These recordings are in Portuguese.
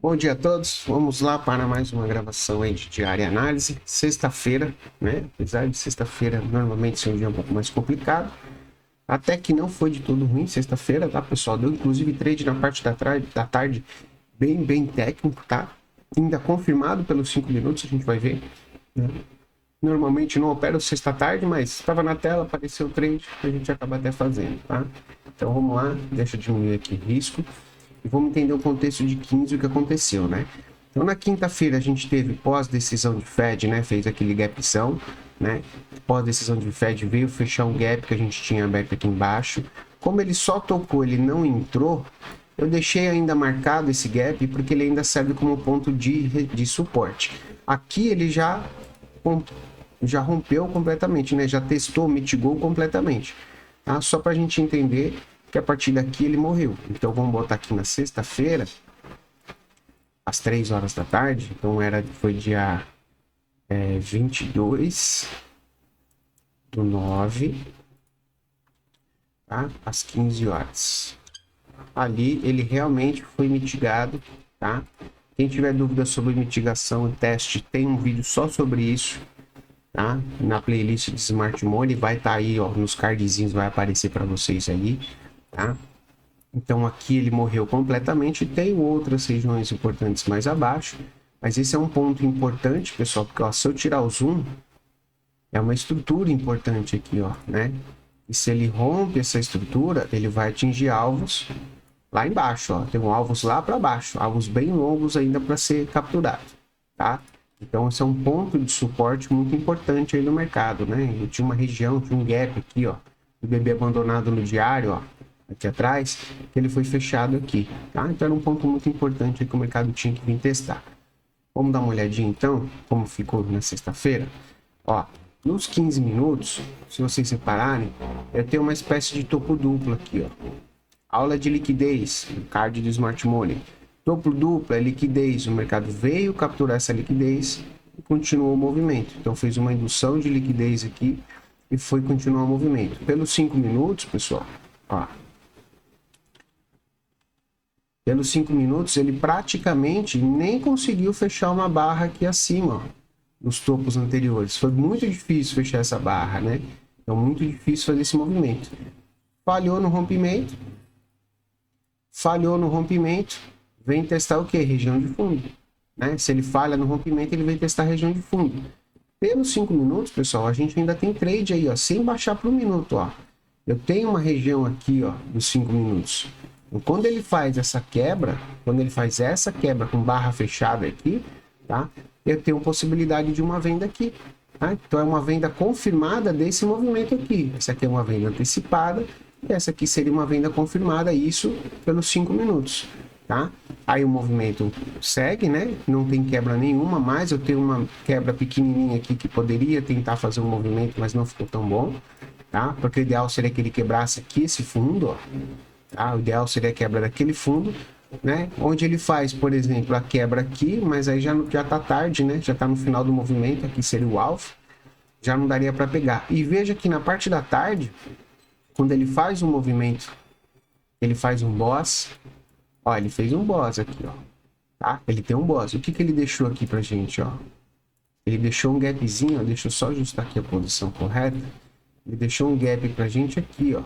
Bom dia a todos, vamos lá para mais uma gravação aí de diária análise, sexta-feira, né? Apesar de sexta-feira normalmente ser um dia um pouco mais complicado, até que não foi de todo ruim sexta-feira, tá pessoal? Deu inclusive trade na parte da tarde bem técnico, tá? Ainda confirmado pelos 5 minutos, a gente vai ver, né? Normalmente não opero sexta-tarde, mas estava na tela, apareceu o trade, a gente acaba até fazendo, tá? Então vamos lá, deixa eu diminuir aqui o risco e vamos entender o contexto de 15 e o que aconteceu, né? Então na quinta-feira a gente teve pós-decisão de Fed, né? Fez aquele gapzão, né? Pós-decisão de Fed veio fechar um gap que a gente tinha aberto aqui embaixo. Como ele só tocou, ele não entrou, eu deixei ainda marcado esse gap porque ele ainda serve como ponto de suporte. Aqui ele já rompeu completamente, né? Já testou, mitigou completamente, tá? Só para a gente entender que a partir daqui ele morreu. Então vamos botar aqui na sexta-feira, às 3 horas da tarde. Então foi dia 22/9, tá? Às 15 horas. Ali ele realmente foi mitigado, tá? Quem tiver dúvida sobre mitigação e teste, tem um vídeo só sobre isso, tá? Na playlist de Smart Money vai estar aí, ó, nos cardzinhos vai aparecer para vocês aí, tá? Então aqui ele morreu completamente. Tem outras regiões importantes mais abaixo, mas esse é um ponto importante, pessoal, porque ó, se eu tirar o zoom, é uma estrutura importante aqui, ó, né? E se ele rompe essa estrutura, ele vai atingir alvos lá embaixo, ó. Tem alvos lá para baixo, alvos bem longos ainda para ser capturado, tá? Então esse é um ponto de suporte muito importante aí no mercado, né? Eu tinha uma região, tinha um gap aqui, ó, do bebê abandonado no diário, ó, aqui atrás, que ele foi fechado aqui, tá? Então era um ponto muito importante aí que o mercado tinha que vir testar. Vamos dar uma olhadinha então, como ficou na sexta-feira. Ó, nos 15 minutos, se vocês separarem, eu tenho uma espécie de topo duplo aqui, ó. Aula de liquidez, card do Smart Money. Topo duplo é liquidez, o mercado veio capturar essa liquidez e continuou o movimento. Então fez uma indução de liquidez aqui e foi continuar o movimento. Pelos 5 minutos, pessoal, ó, pelos 5 minutos ele praticamente nem conseguiu fechar uma barra aqui acima, ó, nos topos anteriores. Foi muito difícil fechar essa barra, né? Então muito difícil fazer esse movimento. Falhou no rompimento, vem testar o que? Região de fundo, né? Se ele falha no rompimento, ele vem testar a região de fundo. Pelos 5 minutos, pessoal, a gente ainda tem trade aí, ó, sem baixar para o minuto, ó. Eu tenho uma região aqui, ó, dos 5 minutos. Então, quando ele faz essa quebra com barra fechada aqui, tá? Eu tenho possibilidade de uma venda aqui, tá? Então é uma venda confirmada desse movimento aqui. Essa aqui é uma venda antecipada, e essa aqui seria uma venda confirmada, isso pelos 5 minutos, tá? Aí o movimento segue, né? Não tem quebra nenhuma, mas eu tenho uma quebra pequenininha aqui que poderia tentar fazer um movimento, mas não ficou tão bom, tá? Porque o ideal seria que ele quebrasse aqui esse fundo, ó, tá? O ideal seria a quebra daquele fundo, né? Onde ele faz, por exemplo, a quebra aqui, mas aí já tá tarde, né? Já tá no final do movimento, aqui seria o alvo, já não daria para pegar. E veja que na parte da tarde, quando ele faz um movimento, ele faz um boss, ó, ele fez um boss aqui, ó, tá? Ele tem um boss. O que que ele deixou aqui pra gente, ó? Ele deixou um gapzinho, ó, deixa eu só ajustar aqui a posição correta. Ele deixou um gap pra gente aqui, ó.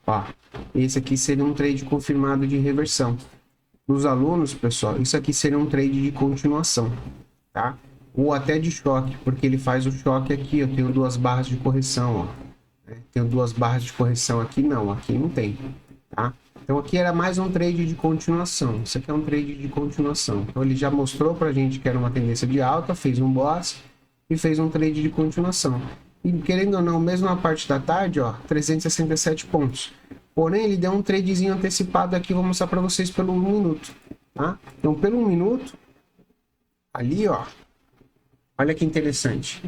Ó, esse aqui seria um trade confirmado de reversão. Para os alunos, pessoal, isso aqui seria um trade de continuação, tá? Ou até de choque, porque ele faz o choque aqui. Eu tenho duas barras de correção, ó. Tenho duas barras de correção aqui, não, aqui não tem, tá? Então aqui era mais um trade de continuação. Isso aqui é um trade de continuação. Então ele já mostrou pra gente que era uma tendência de alta, fez um boss e fez um trade de continuação. E querendo ou não, mesmo na parte da tarde, ó, 367 pontos. Porém, ele deu um tradezinho antecipado aqui, vou mostrar para vocês pelo 1 minuto, tá? Então, pelo 1 minuto, ali, ó, olha que interessante.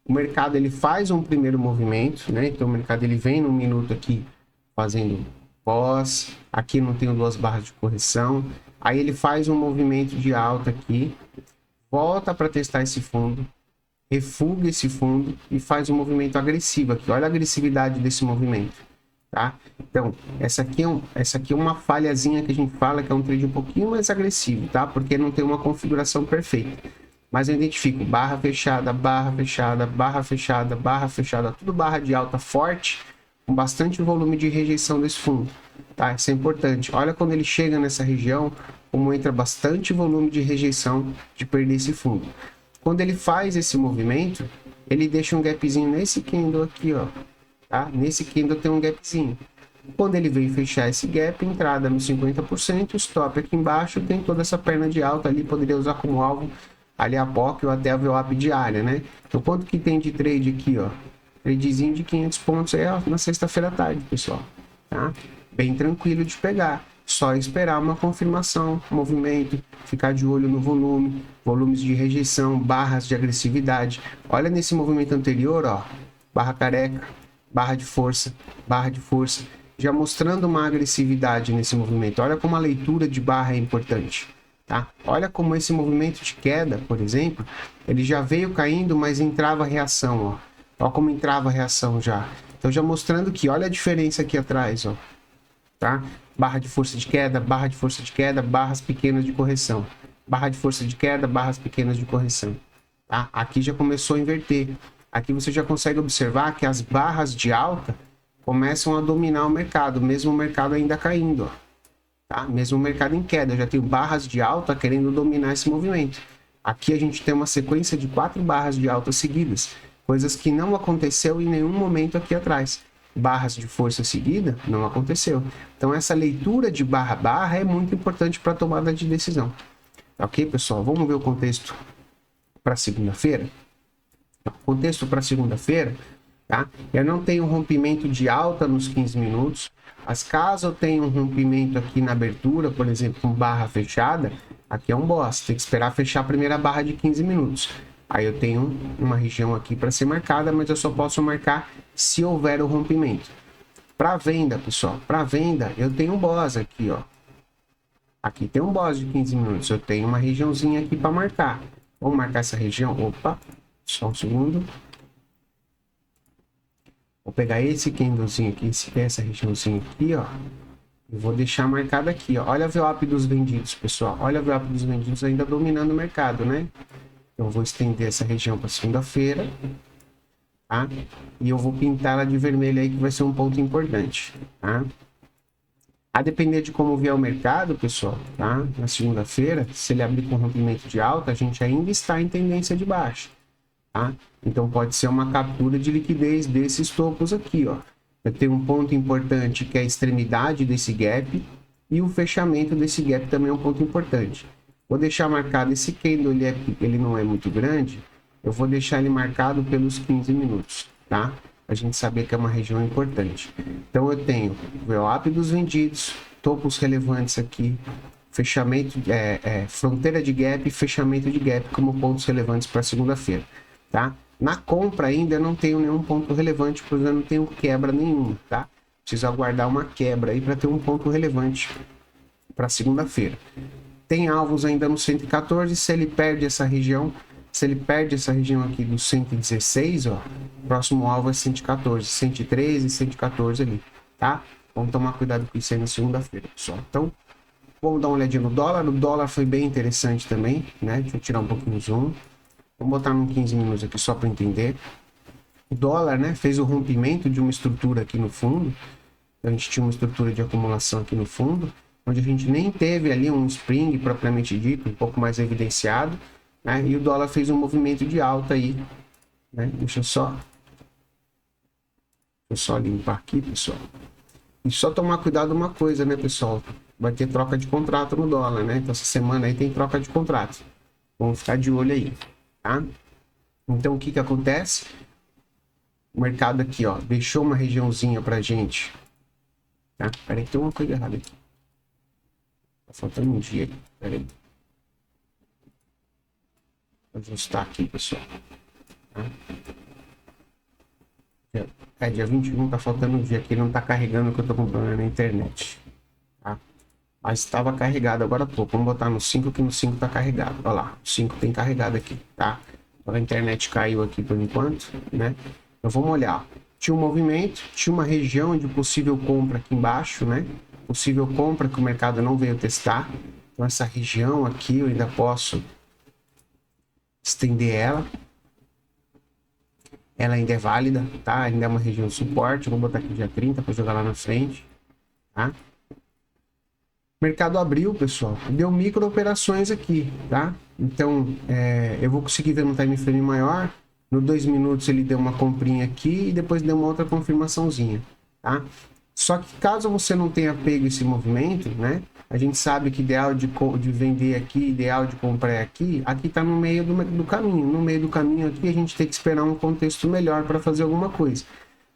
O mercado, ele faz um primeiro movimento, né? Então, o mercado, ele vem no minuto aqui, fazendo pós. Aqui não tenho duas barras de correção. Aí, ele faz um movimento de alta aqui, volta para testar esse fundo, refuga esse fundo e faz um movimento agressivo aqui. Olha a agressividade desse movimento. tá? Então, essa aqui é uma falhazinha que a gente fala que é um trade um pouquinho mais agressivo, tá? Porque não tem uma configuração perfeita. Mas eu identifico barra fechada, barra fechada, barra fechada, barra fechada, tudo barra de alta forte, com bastante volume de rejeição desse fundo, tá? Isso é importante. Olha quando ele chega nessa região, como entra bastante volume de rejeição de perder esse fundo. Quando ele faz esse movimento, ele deixa um gapzinho nesse candle aqui, ó, tá? Nesse candle tem um gapzinho. Quando ele vem fechar esse gap, entrada no 50%, stop aqui embaixo, tem toda essa perna de alta ali, poderia usar como alvo ali a POC ou até a VWAP diária, né? Então, quanto que tem de trade aqui, ó? Tradezinho de 500 pontos aí, ó, na sexta-feira à tarde, pessoal, tá? Bem tranquilo de pegar. Só esperar uma confirmação, movimento, ficar de olho no volume, volumes de rejeição, barras de agressividade. Olha nesse movimento anterior, ó, barra careca, barra de força, já mostrando uma agressividade nesse movimento. Olha como a leitura de barra é importante, tá? Olha como esse movimento de queda, por exemplo, ele já veio caindo, mas entrava reação, ó. Olha como entrava reação já. Então já mostrando que, olha a diferença aqui atrás, ó, tá? Barra de força de queda, barra de força de queda, barras pequenas de correção. Barra de força de queda, barras pequenas de correção. Tá? Aqui já começou a inverter. Aqui você já consegue observar que as barras de alta começam a dominar o mercado, mesmo o mercado ainda caindo, ó. Tá? Mesmo o mercado em queda, eu já tenho barras de alta querendo dominar esse movimento. Aqui a gente tem uma sequência de 4 barras de alta seguidas, coisas que não aconteceu em nenhum momento aqui atrás. Barras de força seguida não aconteceu. Então essa leitura de barra é muito importante para a tomada de decisão. Ok, pessoal? Vamos ver o contexto para segunda-feira? O contexto para segunda-feira, tá? Eu não tenho rompimento de alta nos 15 minutos. Mas caso eu tenha um rompimento aqui na abertura, por exemplo, com barra fechada, aqui é um boss. Tem que esperar fechar a primeira barra de 15 minutos. Aí eu tenho uma região aqui para ser marcada, mas eu só posso marcar se houver o rompimento. Para venda, pessoal, para venda, eu tenho um boss aqui, ó. Aqui tem um boss de 15 minutos. Eu tenho uma regiãozinha aqui para marcar. Vamos marcar essa região. Opa, só um segundo. Vou pegar esse candlezinho aqui, essa regiãozinha aqui, ó. E vou deixar marcado aqui, ó. Olha a VWAP dos vendidos, pessoal. Olha a VWAP dos vendidos ainda dominando o mercado, né? Eu vou estender essa região para segunda-feira, tá? E eu vou pintar ela de vermelho aí, que vai ser um ponto importante, tá? A depender de como vier o mercado, pessoal, tá? Na segunda-feira, se ele abrir com rompimento de alta, a gente ainda está em tendência de baixa, tá? Então pode ser uma captura de liquidez desses topos aqui, ó. Eu tenho um ponto importante que é a extremidade desse gap e o fechamento desse gap também é um ponto importante. Vou deixar marcado esse candle, ele não é muito grande, eu vou deixar ele marcado pelos 15 minutos, tá? A gente saber que é uma região importante. Então eu tenho VWAP dos vendidos, topos relevantes aqui, fechamento, fronteira de gap e fechamento de gap como pontos relevantes para segunda-feira, tá? Na compra ainda eu não tenho nenhum ponto relevante, pois eu não tenho quebra nenhuma, tá? Preciso aguardar uma quebra aí para ter um ponto relevante para segunda-feira. Tem alvos ainda no 114, se ele perde essa região aqui do 116, ó, próximo alvo é 114, 113, 114 ali, tá? Vamos tomar cuidado com isso aí na segunda-feira, pessoal. Então, vamos dar uma olhadinha no dólar. O dólar foi bem interessante também, né? Deixa eu tirar um pouquinho o zoom. Vamos botar no 15 minutos aqui só para entender. O dólar, né, fez o rompimento de uma estrutura aqui no fundo. A gente tinha uma estrutura de acumulação aqui no fundo, onde a gente nem teve ali um spring propriamente dito, um pouco mais evidenciado, né? E o dólar fez um movimento de alta aí, né? Deixa eu só limpar aqui, pessoal. E só tomar cuidado uma coisa, né, pessoal? Vai ter troca de contrato no dólar, né? Então essa semana aí tem troca de contrato. Vamos ficar de olho aí, tá? Então o que que acontece? O mercado aqui, ó, deixou uma regiãozinha pra gente, tá? Peraí que tem uma coisa errada aqui. Tá faltando um dia aqui, peraí. Vou ajustar aqui, pessoal. Tá? Dia 21, tá faltando um dia aqui, não tá carregando o que eu tô comprando na internet. Tá? Mas estava carregado agora há pouco. Vamos botar no 5, que no 5 tá carregado. Olha lá, o 5 tem carregado aqui, tá? A internet caiu aqui por enquanto, né? Então vamos olhar. tinha um movimento, tinha uma região de possível compra aqui embaixo, né? Possível compra que o mercado não veio testar. Então essa região aqui eu ainda posso estender ela. Ela ainda é válida, tá? Ainda é uma região de suporte. Eu vou botar aqui dia 30 para jogar lá na frente, tá? O mercado abriu, pessoal. Deu micro operações aqui, tá? Então, eu vou conseguir ver no time frame maior. No 2 minutos ele deu uma comprinha aqui e depois deu uma outra confirmaçãozinha, tá? Só que caso você não tenha pego esse movimento, né? A gente sabe que ideal de vender aqui, ideal de comprar aqui tá no meio do caminho. No meio do caminho aqui a gente tem que esperar um contexto melhor para fazer alguma coisa.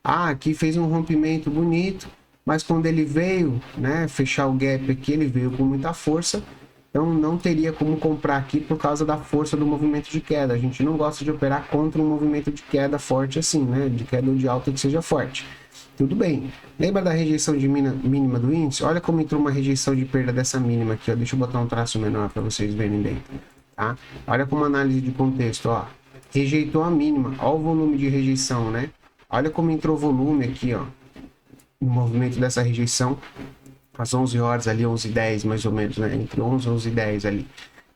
Aqui fez um rompimento bonito, mas quando ele veio, né, fechar o gap aqui, ele veio com muita força. Então não teria como comprar aqui por causa da força do movimento de queda. A gente não gosta de operar contra um movimento de queda forte assim, né? De queda ou de alta que seja forte. Tudo bem. Lembra da rejeição de mínima do índice? Olha como entrou uma rejeição de perda dessa mínima aqui, ó. Deixa eu botar um traço menor para vocês verem bem, tá? Olha como análise de contexto, ó. Rejeitou a mínima. Olha o volume de rejeição, né? Olha como entrou volume aqui, ó. No movimento dessa rejeição. Às 11 horas ali, 11h10 mais ou menos, né? Entre 11 e 11h10 ali,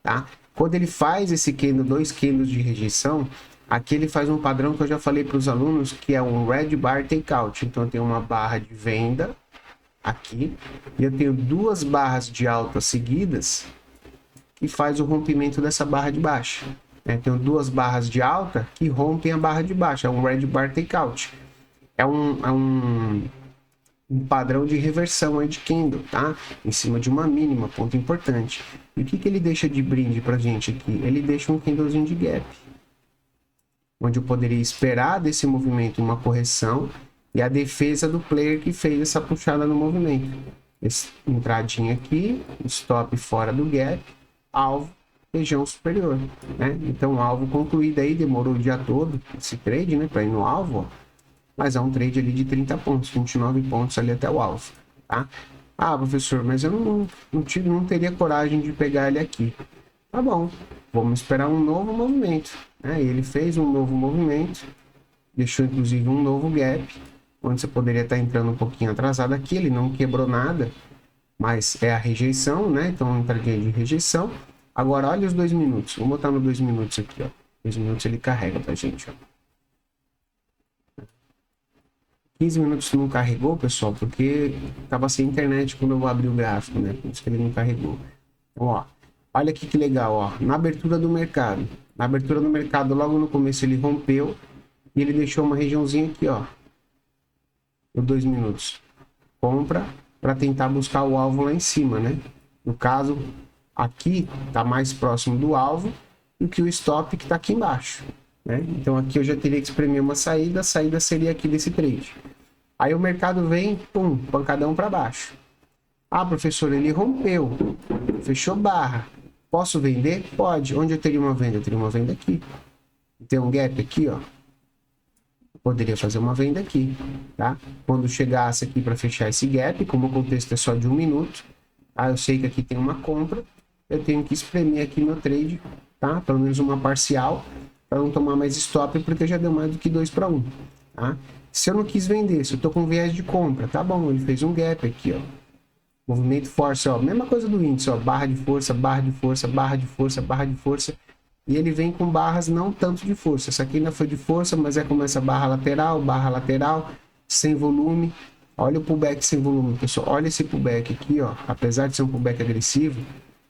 tá? Quando ele faz esse candle, 2 candles de rejeição, aqui ele faz um padrão que eu já falei para os alunos, que é um red bar takeout. Então eu tenho uma barra de venda aqui e eu tenho 2 barras de alta seguidas que faz o rompimento dessa barra de baixa. Tenho 2 barras de alta que rompem a barra de baixa. É um red bar takeout. É um padrão de reversão aí de candle, tá? Em cima de uma mínima, ponto importante. E o que ele deixa de brinde pra gente aqui? Ele deixa um candlezinho de gap, onde eu poderia esperar desse movimento uma correção e a defesa do player que fez essa puxada no movimento. Entradinha aqui, stop fora do gap, alvo, região superior, né? Então, alvo concluído aí, demorou o dia todo esse trade, né? Para ir no alvo, ó. Mas é um trade ali de 30 pontos, 29 pontos ali até o alvo, tá? Professor, mas eu não teria coragem de pegar ele aqui. Tá bom, vamos esperar um novo movimento, né? Ele fez um novo movimento, deixou inclusive um novo gap, onde você poderia estar entrando um pouquinho atrasado aqui, ele não quebrou nada, mas é a rejeição, né? Então, entradinha de rejeição. Agora, olha os 2 minutos, vou botar no 2 minutos aqui, ó. 2 minutos ele carrega pra gente, ó. 15 minutos não carregou, pessoal, porque estava sem internet quando eu abri o gráfico, né? Por isso que ele não carregou. Então, ó, olha aqui que legal, ó. Na abertura do mercado. Na abertura do mercado, logo no começo, ele rompeu e ele deixou uma regiãozinha aqui, ó. Por 2 minutos. Compra para tentar buscar o alvo lá em cima, né? No caso, aqui tá mais próximo do alvo do que o stop que tá aqui embaixo, né? Então aqui eu já teria que espremer uma saída, a saída seria aqui desse trade. Aí o mercado vem, pum, pancadão para baixo. Professor, ele rompeu, fechou barra. Posso vender? Pode. Onde eu teria uma venda? Eu teria uma venda aqui. Tem um gap aqui, ó. Poderia fazer uma venda aqui, tá? Quando chegasse aqui para fechar esse gap, como o contexto é só de 1 minuto, eu sei que aqui tem uma compra, eu tenho que espremer aqui meu trade, tá? Pelo menos uma parcial, para não tomar mais stop, porque já deu mais do que 2 para 1, tá? Se eu não quis vender, se eu tô com viés de compra, tá bom, ele fez um gap aqui, ó. Movimento força, ó, mesma coisa do índice, ó, barra de força, barra de força, barra de força, barra de força. E ele vem com barras não tanto de força. Essa aqui ainda foi de força, mas é como essa barra lateral, sem volume. Olha o pullback sem volume, pessoal. Olha esse pullback aqui, ó. Apesar de ser um pullback agressivo,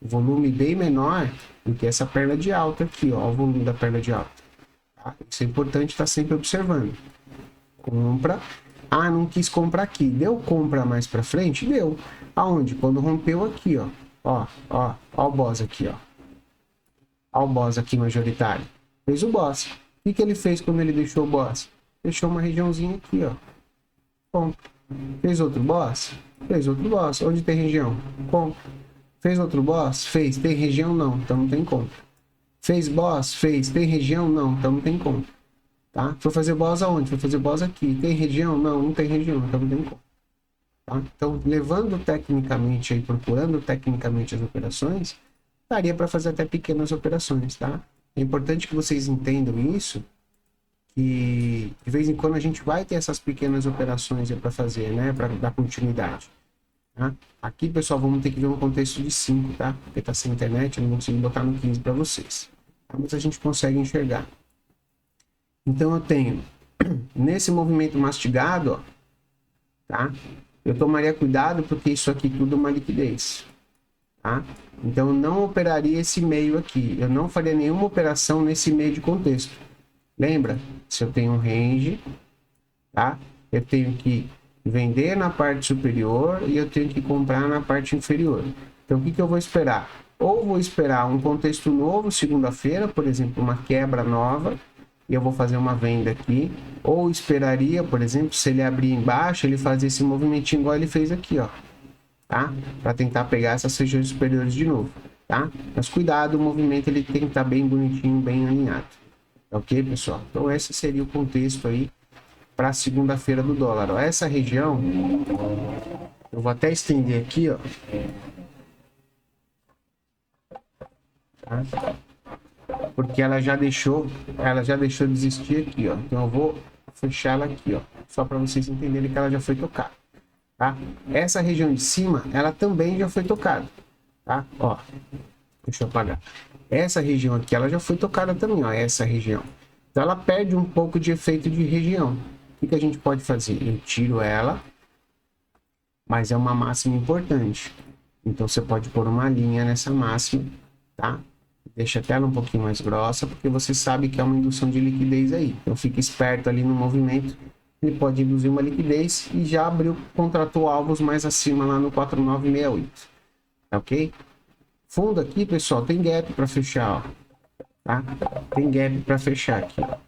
volume bem menor do que essa perna de alta aqui, ó. O volume da perna de alta. Tá? Isso é importante estar sempre observando. Compra. Não quis comprar aqui. Deu compra mais pra frente? Deu. Aonde? Quando rompeu aqui, ó. Ó o boss aqui, ó. Olha o boss aqui majoritário. Fez o boss. O que ele fez quando ele deixou o boss? Deixou uma regiãozinha aqui, ó. Compra. Fez outro boss? Fez outro boss. Onde tem região? Compra. Fez outro boss? Fez. Tem região? Não. Então não tem compra. Fez boss? Fez. Tem região? Não. Então não tem compra. Tá? Foi fazer boss aonde? Foi fazer boss aqui. Tem região? Não. Não tem região. Então não tem compra. Tá? Então, levando tecnicamente aí, procurando tecnicamente as operações, daria para fazer até pequenas operações, tá? É importante que vocês entendam isso, que de vez em quando a gente vai ter essas pequenas operações para fazer, né? Para dar continuidade. Tá? Aqui, pessoal, vamos ter que ver um contexto de 5, tá? Porque tá sem internet, eu não vou conseguir botar no 15 para vocês. Tá? Mas a gente consegue enxergar. Então, eu tenho, nesse movimento mastigado, ó, tá? Eu tomaria cuidado porque isso aqui tudo é uma liquidez. Tá? Então, eu não operaria esse meio aqui. Eu não faria nenhuma operação nesse meio de contexto. Lembra? Se eu tenho um range, tá? Eu tenho que vender na parte superior e eu tenho que comprar na parte inferior. Então, o que eu vou esperar? Ou vou esperar um contexto novo, segunda-feira, por exemplo, uma quebra nova, e eu vou fazer uma venda aqui. Ou esperaria, por exemplo, se ele abrir embaixo, ele fazer esse movimentinho igual ele fez aqui, ó. Tá? Para tentar pegar essas regiões superiores de novo, tá? Mas cuidado, o movimento ele tem que estar bem bonitinho, bem alinhado. Ok, pessoal? Então esse seria o contexto aí para segunda-feira do dólar. Ó, essa região, eu vou até estender aqui, ó. Tá? Porque ela já deixou de existir aqui, ó. Então eu vou fechar ela aqui, ó, só para vocês entenderem que ela já foi tocada. Tá? Essa região de cima, ela também já foi tocada, tá? Ó, deixa eu apagar. Essa região aqui, ela já foi tocada também, ó, essa região. Então, ela perde um pouco de efeito de região. O que a gente pode fazer? Eu tiro ela, mas é uma máxima importante. Então, você pode pôr uma linha nessa máxima, tá? Deixa até ela um pouquinho mais grossa, porque você sabe que é uma indução de liquidez aí. Então, fica esperto ali no movimento. Ele pode induzir uma liquidez e já abriu, contratou alvos mais acima lá no 4968, tá ok? Fundo aqui, pessoal, tem gap para fechar, ó, tá? Tem gap para fechar aqui, ó.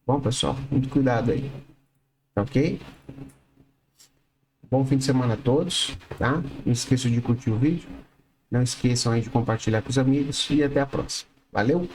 Bom, pessoal, muito cuidado aí, tá ok? Bom fim de semana a todos, tá? Não esqueçam de curtir o vídeo, não esqueçam aí de compartilhar com os amigos e até a próxima. Valeu!